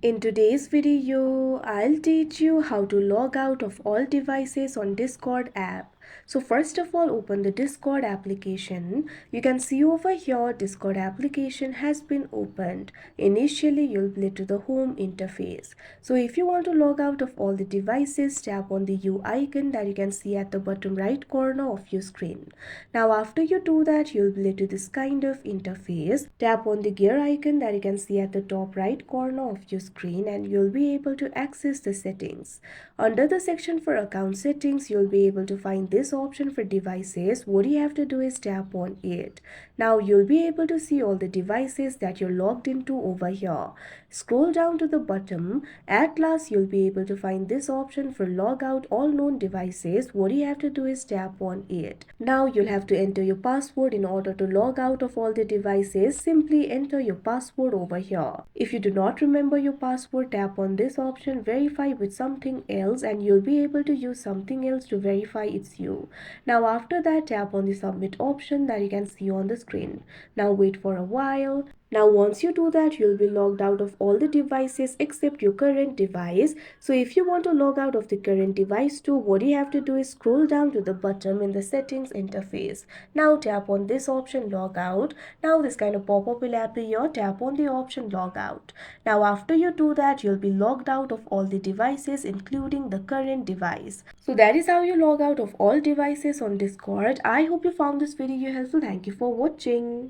In today's video, I'll teach you how to log out of all devices on Discord app. So first of all, open the Discord application. You can see over here Discord application has been opened. Initially, you'll be to the home interface. So if you want to log out of all the devices, tap on the U icon that you can see at the bottom right corner of your screen. Now after you do that, you'll be to this kind of interface. Tap on the gear icon that you can see at the top right corner of your screen and you'll be able to access the settings. Under the section for account settings, you'll be able to find this option for devices. What you have to do is tap on it. Now you'll be able to see all the devices that you're logged into over here. Scroll down to the bottom. At last, you'll be able to find this option for log out all known devices. What you have to do is tap on it. Now you'll have to enter your password in order to log out of all the devices. Simply enter your password over here. If you do not remember your password, tap on this option, verify with something else, and you'll be able to use something else to verify it's you. Now after that, tap on the submit option that you can see on the screen. Now wait for a while. Now once you do that, you'll be logged out of all the devices except your current device. So if you want to log out of the current device too, what you have to do is scroll down to the bottom in the settings interface. Now tap on this option log out. Now this kind of pop-up will appear. Tap on the option log out. Now after you do that, you'll be logged out of all the devices including the current device. So that is how you log out of all devices on Discord. I hope you found this video helpful. Thank you for watching.